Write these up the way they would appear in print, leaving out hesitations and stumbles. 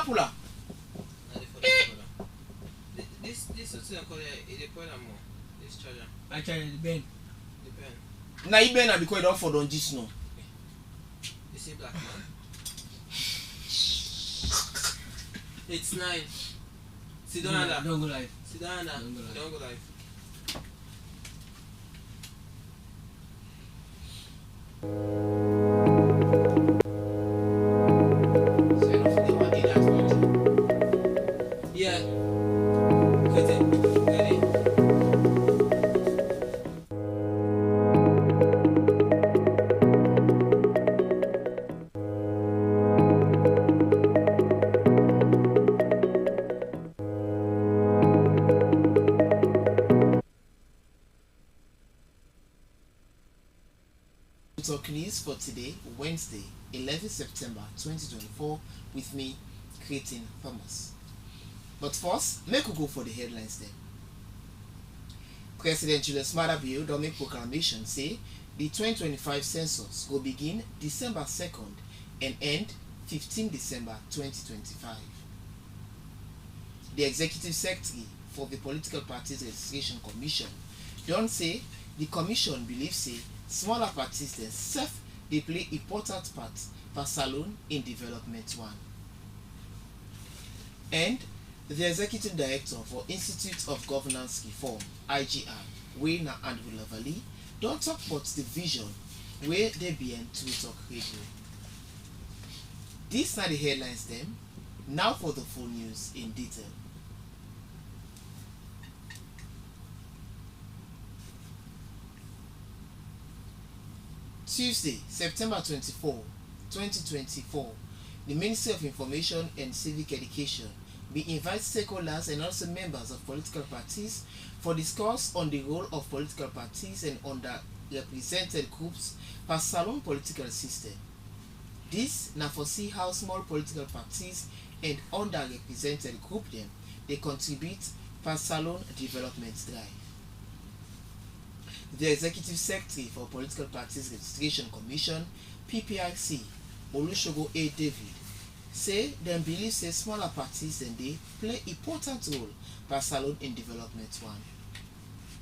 puller. This is what call it. More. This charger. I charge the pen. The pen. Now you better because you don't fall on this no. You see black man. It's 9. Sit down under. Don't go live. Sit down under. Don't go live. So you don't forget what they asked for. Yeah. Cut it. Ready? TruTok news for today, Wednesday, 11 September 2024, with me, Creating Thomas. But first, make we go for the headlines then. President Julius Maada Bio don make proclamation say the 2025 census will begin December 2nd and end 15 December 2025. The Executive Secretary for the Political Parties Registration Commission don say the commission believes say smaller parties themselves they play important part for Salone in Development 1. And the Executive Director for Institute of Governance Reform, IGR, Wayne Andrew Lavalley, don't talk about the vision where they be in TruTok Radio. These are the headlines then. Now for the full news in detail. Tuesday, September 24, 2024, the Ministry of Information and Civic Education will invite stakeholders and also members of political parties for discourse on the role of political parties and underrepresented groups per Salone political system. This na for see how small political parties and underrepresented group them they contribute per Salone development drive. The Executive Secretary for Political Parties Registration Commission, PPRC, Olusogo A. David, say them believe say smaller parties than they play important role per Salone in Development 1.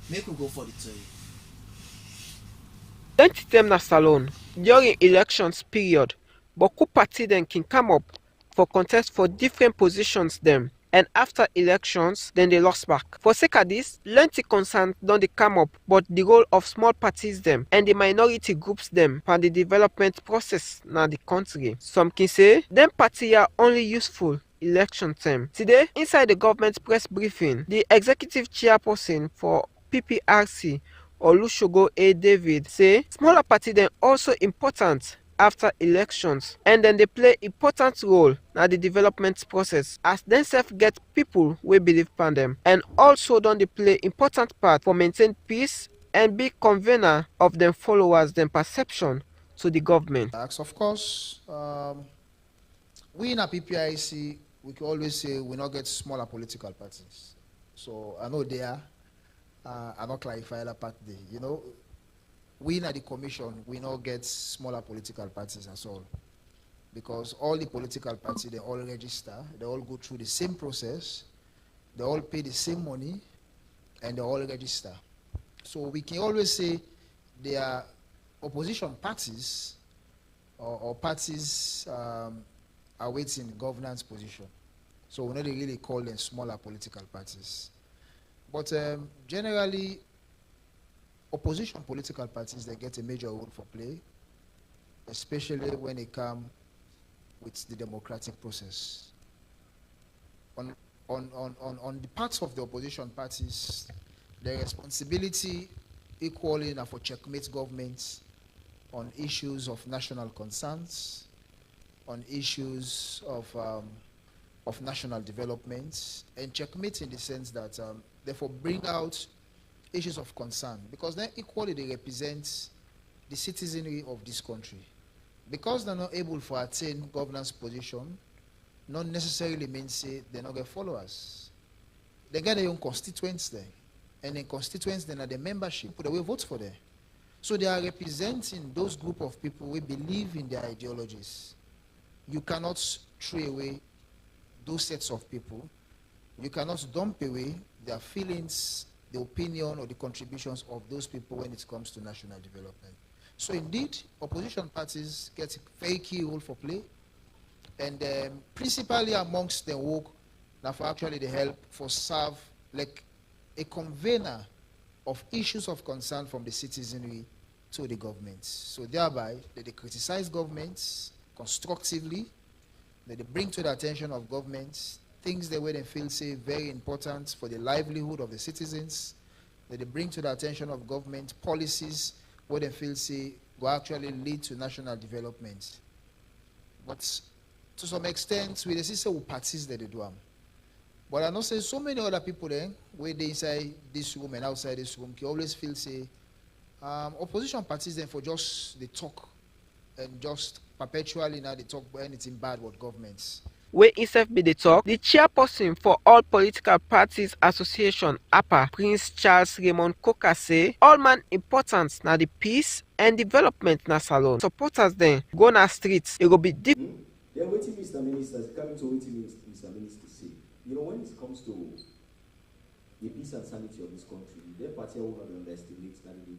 Make we go for the story. Plenty them na Salone during elections period, but coup party then can come up for contest for different positions them. And after elections, then they lost back. For sake of this, plenty concerns don't they come up, but the role of small parties them and the minority groups them for the development process now the country. Some can say them party are only useful election time. Today, inside the government press briefing, the executive chairperson for PPRC, Olusogo A. David, say smaller party then also important after elections, and then they play important role in the development process as themselves get people we believe in them, and also don't they play important part for maintain peace and be convener of them followers them perception to the government. Of course, we in a PPIC we can always say we not get smaller political parties. So I know there, I not clarify that part there. You know, we in the commission we not get smaller political parties at all, because all the political parties they all register, they all go through the same process, they all pay the same money, and they all register. So we can always say they are opposition parties or parties awaiting governance position. So we not really call them smaller political parties. But generally, opposition political parties, they get a major role for play, especially when they come with the democratic process. On the parts of the opposition parties, their responsibility equally enough for checkmate governments on issues of national concerns, on issues of national development, and checkmate in the sense that therefore bring out issues of concern, because then equally they represent the citizenry of this country. Because they're not able to attain governance position, not necessarily means say they're not get followers. They get their own constituents there, and in constituents then are the membership that will vote for them. So they are representing those group of people who believe in their ideologies. You cannot throw away those sets of people, you cannot dump away their feelings, the opinion, or the contributions of those people when it comes to national development. So indeed, opposition parties get a very key role for play, and principally amongst the work that for actually the help for serve like a convener of issues of concern from the citizenry to the government. So thereby, they criticize governments constructively, they bring to the attention of governments things that they feel say very important for the livelihood of the citizens, that they bring to the attention of government policies where they feel say will actually lead to national development. But to some extent, we see say parties that they do them. But I know say so many other people then, where they inside this room and outside this room, can always feel say opposition parties then for just they talk and just perpetually now they talk about anything bad about governments. Where himself be the talk, the chairperson for All Political Parties Association APA, Prince Charles Raymond Coker say, all man important na the peace and development na salon. Supporters then go na streets, it will be different. Then waiting Mr. Minister, coming to waiting Mr. Minister say, when it comes to the peace and sanity of this country, their party will not underestimate that they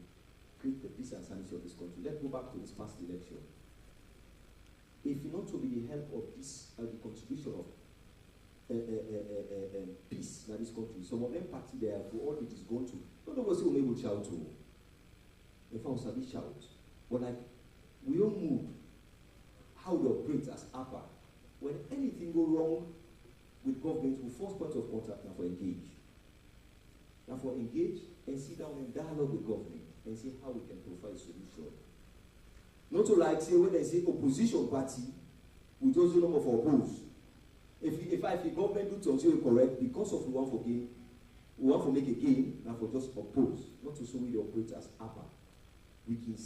create the peace and sanity of this country. Let's go back to this past election. If you not to be the help of this, the contribution of peace in this country, some of them party there for all it is going to. Not always will able shout to. If I was a bit shout, but like we don't move how they operate as APA. When anything go wrong with government, we first point of contact now for engage. Now for engage and sit down and dialogue with government and see how we can provide solution. Not to like say when they say opposition party, we just do number for oppose. If the government do something correct because of we want for gain, we want to make a gain, now for just oppose. Not to show we the operate as APA. We can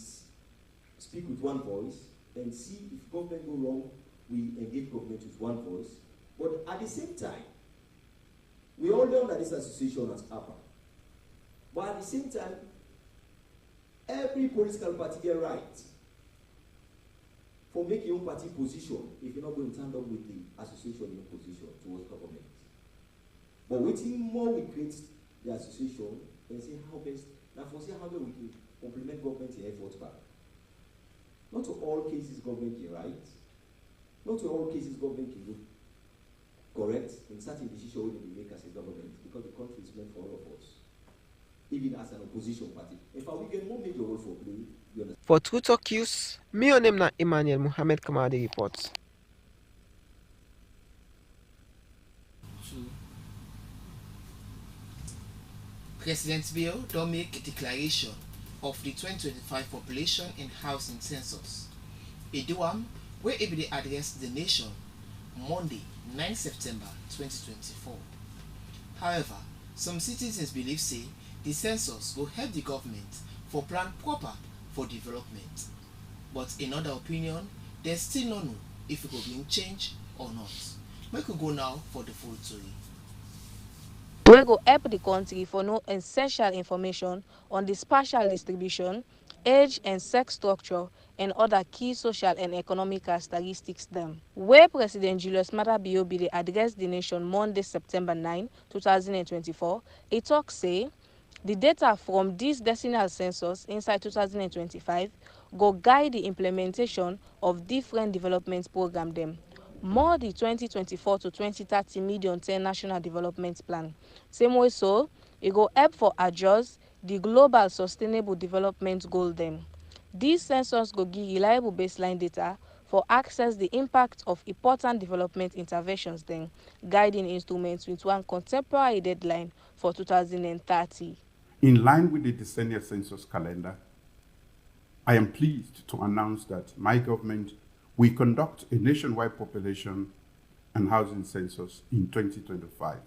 speak with one voice and see if government go wrong, we engage government with one voice. But at the same time, we all know that this association as APA. But at the same time, every political party get right for making your own party position if you're not going to stand up with the association in position towards government. But waiting more we create the association and see how best, now for see how we can complement government in efforts back. Not to all cases government can right. Not to all cases government can do correct in certain decisions we make as a government because the country is meant for all of us. Even as an opposition party. In fact, we get more major role for play. For TruTok News, my name na Emmanuel Muhammad Kamadi reports. President Bill don't make a declaration of the 2025 population and housing census. A doam where it will address the nation Monday, 9 September 2024. However, some citizens believe say the census will help the government for plan proper for development. But in other opinion, there's still no know if it will bring change or not. Make we go now for the full story. We go help the country for no essential information on the spatial distribution, age and sex structure, and other key social and economic characteristics them. Where President Julius Maada Bio be address the nation Monday, September 9, 2024, he talk say the data from this decennial census inside 2025 go guide the implementation of different development program them. More the 2024 to 2030 medium-term national development plan. Same way so, it go help for adjust the global sustainable development goal them. This census go give reliable baseline data for access the impact of important development interventions then, guiding instruments with one contemporary deadline for 2030. In line with the decennial census calendar, I am pleased to announce that my government will conduct a nationwide population and housing census in 2025.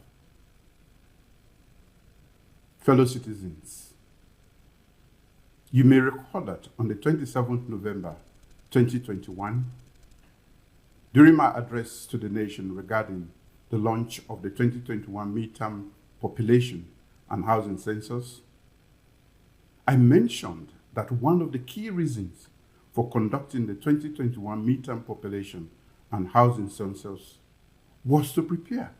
Fellow citizens, you may recall that on the 27th November 2021, during my address to the nation regarding the launch of the 2021 midterm population and housing census, I mentioned that one of the key reasons for conducting the 2021 midterm population and housing census was to prepare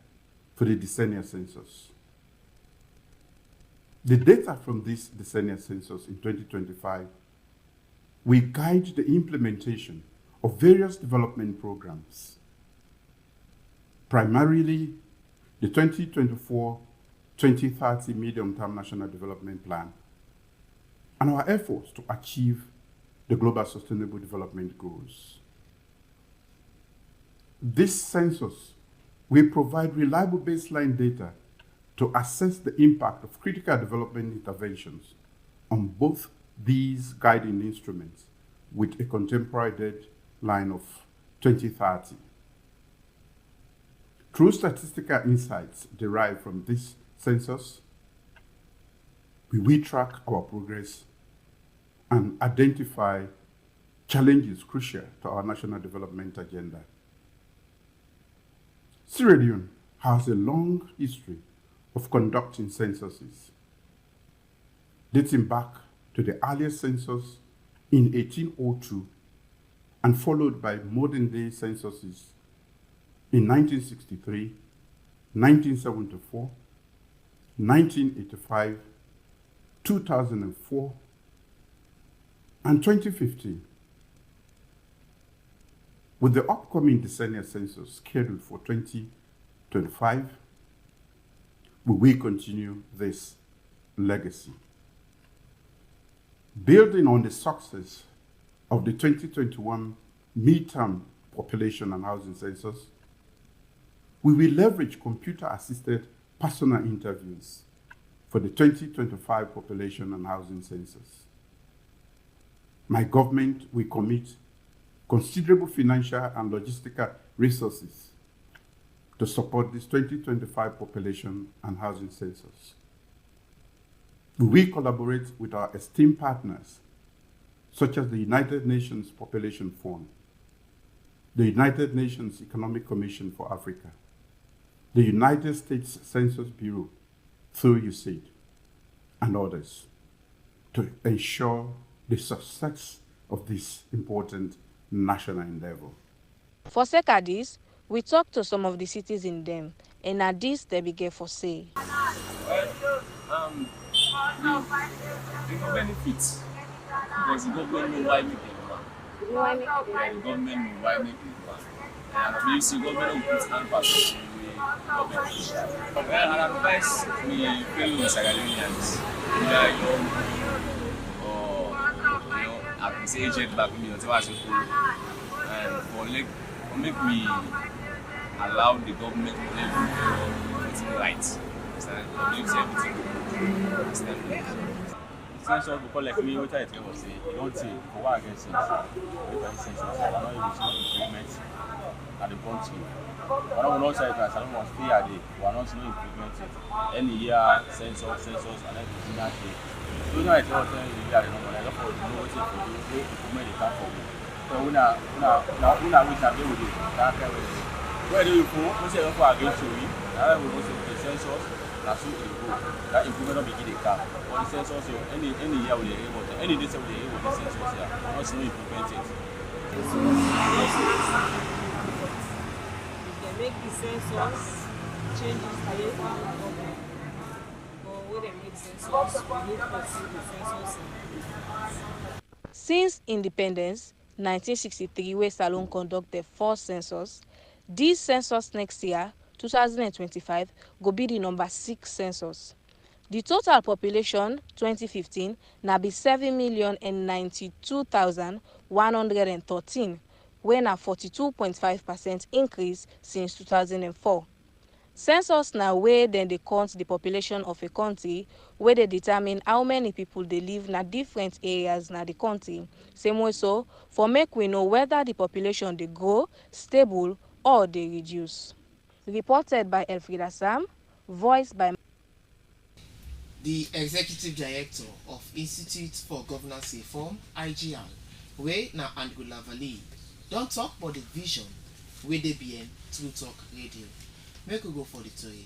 for the decennial census. The data from this decennial census in 2025 will guide the implementation of various development programs, primarily the 2024-2030 Medium-Term National Development Plan, and our efforts to achieve the Global Sustainable Development Goals. This census will provide reliable baseline data to assess the impact of critical development interventions on both these guiding instruments with a contemporary deadline of 2030. Through statistical insights derived from this census, we will track our progress and identify challenges crucial to our national development agenda. Sierra Leone has a long history of conducting censuses, dating back to the earliest census in 1802 and followed by modern-day censuses in 1963, 1974, 1985, 2004, and 2015. With the upcoming decennial census scheduled for 2025, we will continue this legacy. Building on the success of the 2021 midterm population and housing census, we will leverage computer-assisted personal interviews for the 2025 population and housing census. My government will commit considerable financial and logistical resources to support this 2025 population and housing census. We will collaborate with our esteemed partners, such as the United Nations Population Fund, the United Nations Economic Commission for Africa, the United States Census Bureau through USAID, and others, to ensure the success of this important national endeavor. For sake of this, we talked to some of the cities in them, and at this they began for say. The benefits, because the government know why make it one. The government know why make it one. And you see government will put hand person in the government. Well, and advice me fellow Sierra Leoneans, whether young or at this aged back me, whatever I say, and for make me allow the government to do everything right. Everything. Census people like me, what I tell you, say, you don't say, for what I can say, census, I don't know if it's improvement at the country. But I will not say that I don't want to stay at it, we are not seeing improvement yet. Any year, census, and everything that day. So now I tell you, I don't know what to do, improvement they come for me. So when I wish I be with it, that kind of way. Where do you go? What's your offer against you? I will go to the census. That's what it go. That improvement will begin the car. But the census, any year will be able to, any day will be able to census here. Not no improvement yet. If they make the census changes the government, but when they make census, we need to see the census. Since independence, 1963, where Salone conducted 4 census, this census next year, 2025, go be the number 6 census. The total population 2015 now be 7,092,113, when a 42.5% increase since 2004. Census now where then they count the population of a country, where they determine how many people they live in different areas in the country. Same way so, for make we know whether the population they grow, stable, or they reduce. Reported by Elfrida Sam, voiced by the Executive Director of Institute for Governance Reform, IGR, where na Andgola Valley, don't talk about the vision where they be in TruTok Radio. Make we go for the toy.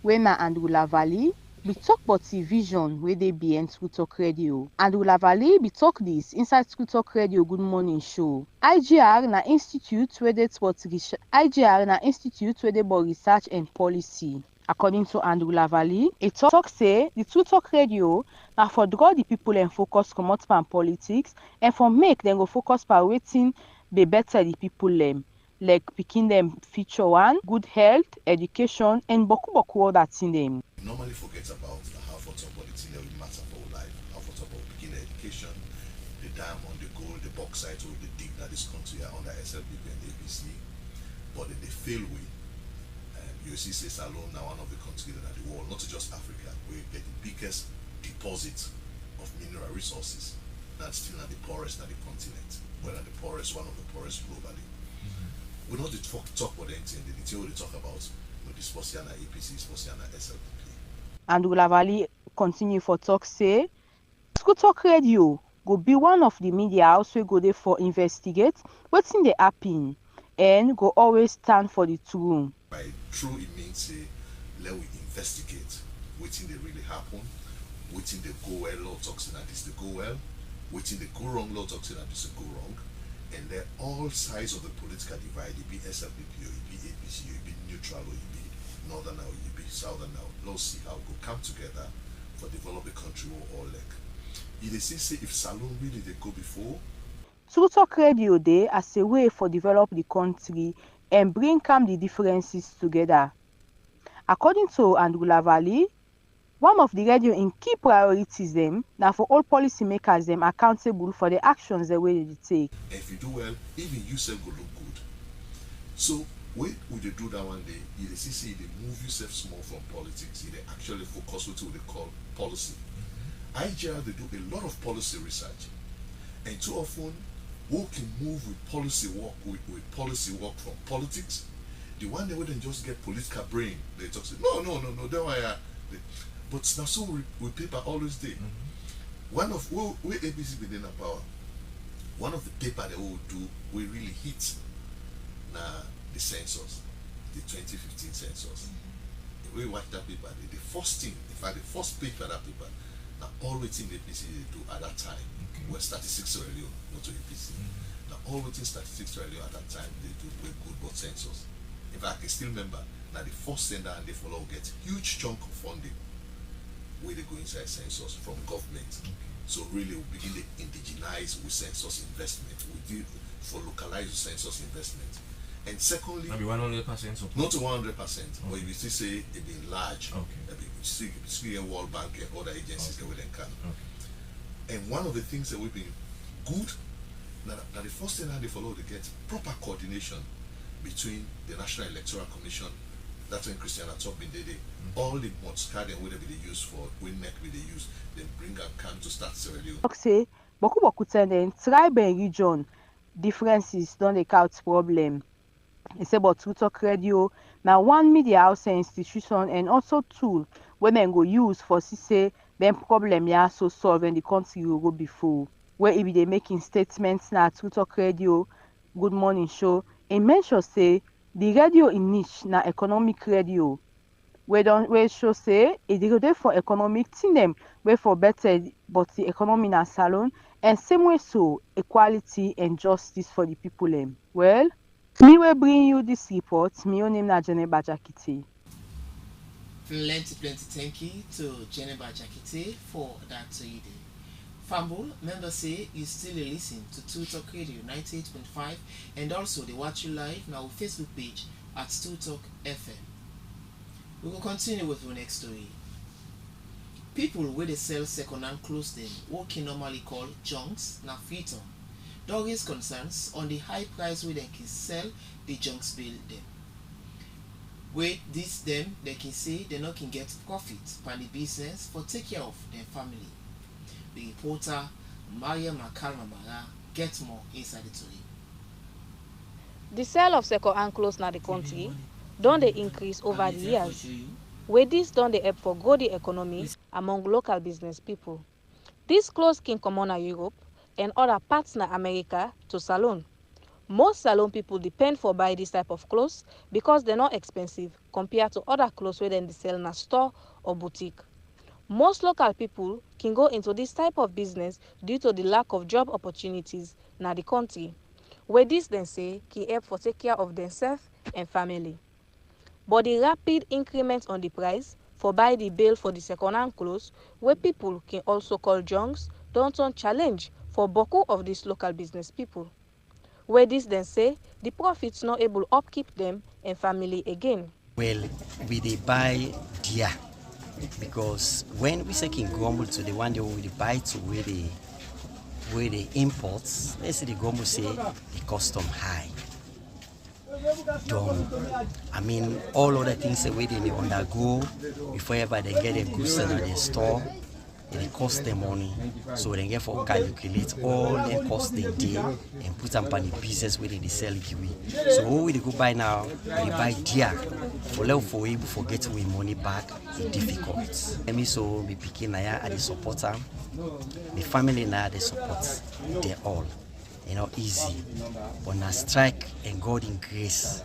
Wema Andgola Valley, We talk about the vision where they be in TruTok Radio. And Ulavali be talk this inside TruTok Radio Good Morning Show. IGR na institute where they research and policy. According to Andrew Lavalley, a talk say the TruTok Radio na for draw the people and focus comot pan politics and for make them go focus pa wetin be better the people them. Like picking them feature one, good health, education, and boku other thing them. We normally forget about how for somebody thing that will matter for our life, how for somebody begin education, the diamond, the gold, the bauxite, or the dig that this country are under SLPP and APC, but they fail with. You see, say Salone now one of the countries that are the world, not just Africa, we get the biggest deposit of mineral resources. That's still not the poorest, not the continent, but not the poorest, one of the poorest globally. We don't talk about anything. The detail they talk about, this Posiana APC, this Posiana SLPP. And Ulavali continue for talk say, TruTok Radio go be one of the media house we go there for investigate wetin dey happen and go always stand for the truth. By true, it means say, let we investigate wetin dey really happen, wetin dey go well, law talks that this dey go well, wetin dey go wrong, law talks that this dey go wrong, and let all sides of the political divide, it be SLPP, or it be APC, or it be neutral, or it be northern, or it be southern, now let's see how we go come together for develop the country we all like. You dey say if Salone really dey go before. TruTok Radio dey as a way for develop the country and bring calm the differences together. According to Andrew Lavalley, one of the radio in key priorities them now for all policymakers them accountable for the actions the way they take. If you do well, even yourself go look good. So when would you do that one day? You see they move yourself small from politics. You actually focus on what they call policy. IGR they do a lot of policy research, and too often we can move with policy work from politics. The one they wouldn't just get political brain. They talk say no. That why. But now so we paper always day. One of we ABC within our power. One of the paper they will do we really hit now the census, the 2015 census. We watch that paper. The first thing, in fact, the first page for that paper. Now all waiting the APC they do at that time were statistics radio, not to APC. Now all waiting statistics radio at that time they do very good both census. In fact, I can still remember now the first sender and they follow get huge chunk of funding where they go inside census from government. So really we begin to indigenize with census investment. We did for localized census investment. And secondly, maybe 100%. Not to 100%, but if you still say it being large, still World Bank and other agencies that we then can. And one of the things that we've been good, that the first thing that they follow to get proper coordination between the National Electoral Commission, that's when Christiana Top been did it, all the Motscard and whatever they use for WinNet we they use, then bring up come to start Sierra Leone. Say, boku tenden tribe and region differences don't they cause problem. It's about TruTok Radio. Now one media house and institution and also tool women go use for say them problem ya so solve and the country will go before. Where if they making statements now TruTok Radio, Good Morning Show, and mention say the radio in niche na economic radio. Where show say it go there for economic thing them where for better but the economy na Salone and same way so equality and justice for the people them. Well, me will bring you this report. Me own name na Jeneba Jakite. Plenty thank you to Jeneba Jakite for that reading. Fambul, members say you still listen to TruTok Radio 98.5 and also they watch you live now on Facebook page at TruTok FM. We will continue with the next story. People where they sell second-hand clothes them, what can normally call junks, na freetom. Don't raise concerns on the high price where they can sell the junks bill them. With this them, they can say they not can get profit from the business for take care of their family. The reporter Maria Makalmamara get more inside the story. The sale of second-hand clothes na the country don dey increase over the years. Where this don dey help for grow the economy among local business people. These clothes can come on Europe and other parts na America to Salone. Most Salone people depend for buy this type of clothes because they're not expensive compared to other clothes where they sell na store or boutique. Most local people can go into this type of business due to the lack of job opportunities in the country, where this then say can help for take care of themselves and family. But the rapid increment on the price for buy the bail for the second-hand clothes, where people can also call junks, don't turn challenge for boku of these local business people. Where this then say the profits not able upkeep them and family again. Well, we dey buy dear because when we say can grumble to the one day we dey buy to where the imports, let's say the grumble say the custom high. Don't. I mean, all other things the way they undergo before ever they get a goods in the store, it cost them money. So they get for calculate all the cost they did and put them on the business where they sell kiwi. So what we go buy now, we buy dear. For level for able to get we money back, it's difficult. Me so me picking now at the supporter, the family now they support, they all. Easy. But now strike and God in grace.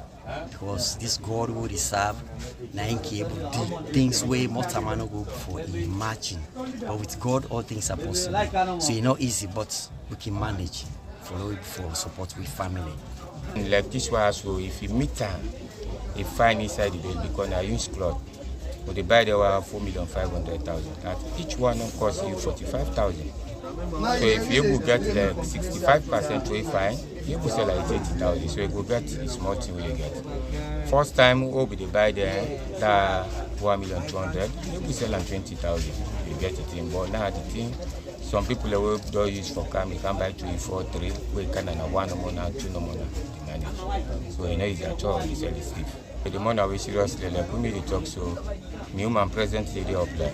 Because this God who they serve, now able to do things way more time no go for imagine. But with God, all things are possible. So easy, but we can manage for support with family. Like this one, so if you meet her, you find inside the bed because I use cloth. But they buy the 4,500,000. And each one will cost you 45,000. So if you will get like 65% to a fine, you will sell like 80,000. So you will get a small thing you get. First time we will buy there that 1,200,000, you will sell like 20,000. You get it in. But now the thing, some people will don't use for cam, you can buy 2, 4, 3, we can have 1 no more, 2 no more to manage. So it's at all, you sell the sleep. The money we seriously like we made the talk so me human present the day apply.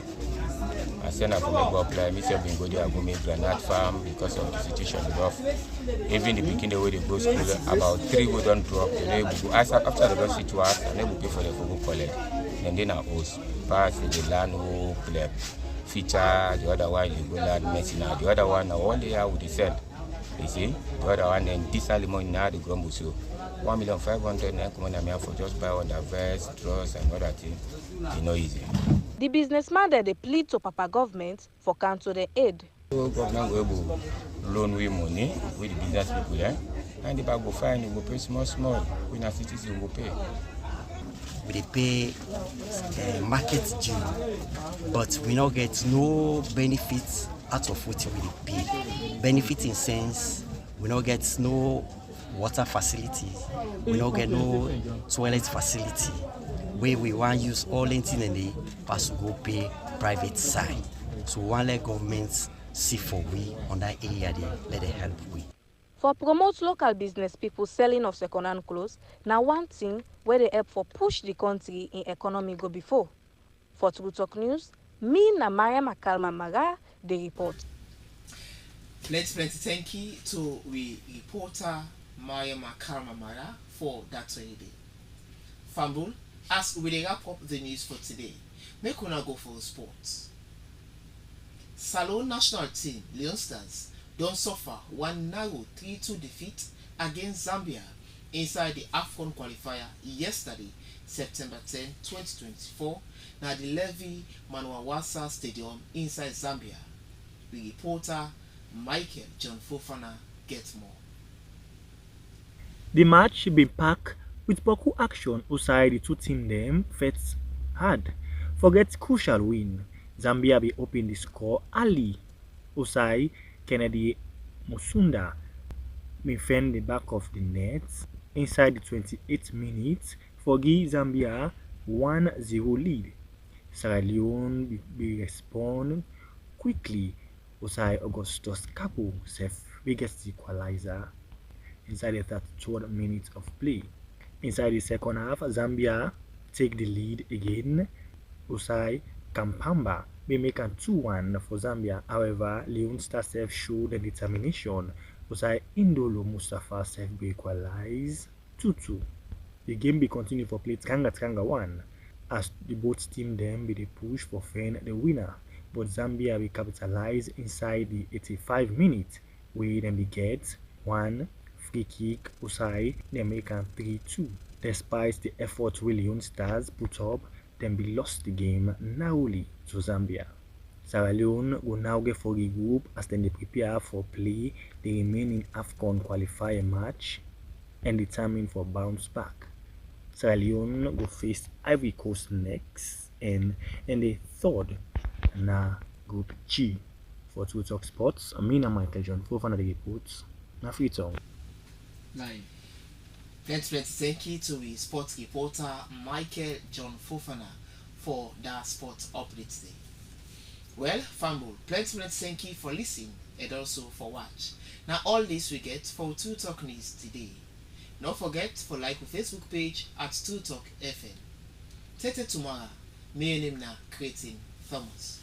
I send up to go apply, me say been go there go make granite farm because of the situation rough. Even the beginning the way they go school about 3 we don't drop, they go after the go sit to us and they will pay for the go collect. And then our host pass the land who collect feature, the other one you go land medicine, the other one now all they are with the sell. You see, the other one then this alimony now the grumble so 1,500,000 come on for just buy all the vest, drawers and other things. It's not easy. The businessman that they plead to Papa government for council the aid. So government will loan with money with the business people, and the bank will find you will pay small. When a citizen will pay. We pay market due, but we don't get no benefits out of what we pay. Benefit in sense, we don't get no water facilities, we don't get no toilet facility. Where we want to use all anything and they pass to go pay private side. So one let government see for we on that area they let it help we. For promote local business people selling of second-hand clothes, now one thing where they help for push the country in economy go before. For TruTok News, me na Maria Makalma Mara, the report. Plenty thank you to we reporter Maria Makalma Mara for that day. Fambul, as we wrap up the news for today, make una go for sports. Salon national team Leon Stars don't suffer one narrow 3-2 defeat against Zambia inside the AFCON qualifier yesterday, September 10, 2024, at the Levi Manwawasa Stadium inside Zambia. The reporter Michael John Fofana gets more. The match been packed with boku action outside the two teams them fought hard. Forget crucial win. Zambia be open the score early. Osai Kennedy Musunda may fend the back of the net inside the 28th minute for give Zambia 1-0 lead. Sierra Leone be respond quickly. Osai Augustus Capo self biggest equalizer inside the 33rd minute of play. Inside the second half, Zambia take the lead again. Osai Kampamba may make a 2-1 for Zambia. However, Leon Star self showed the determination. Osai Indolo Mustafa self equalize 2-2. The game be continue for play Tkanga 1 as the both team them be the push for find the winner. But Zambia will capitalize inside the 85 minutes where them be get 1 free kick. Osai they make a 3-2. Despite the effort Leon Stars put up, them be lost the game narrowly to Zambia. Sierra Leone will now get for the group as then they prepare for play the remaining AFCON qualifier match and determine for bounce back. Sierra Leone will face Ivory Coast next and the third na Group G. For TruTok Sports, Amina Michael John Fofana the reports. Na free town. Live. Plenty thank you to the sports reporter Michael John Fofana for that sports update today. Well, Famble, plenty thank you for listening and also for watch. Now all this we get for TruTok News today. Don't forget for like the Facebook page at TruTok FM. Tete tomorrow, my name na Creating Thomas.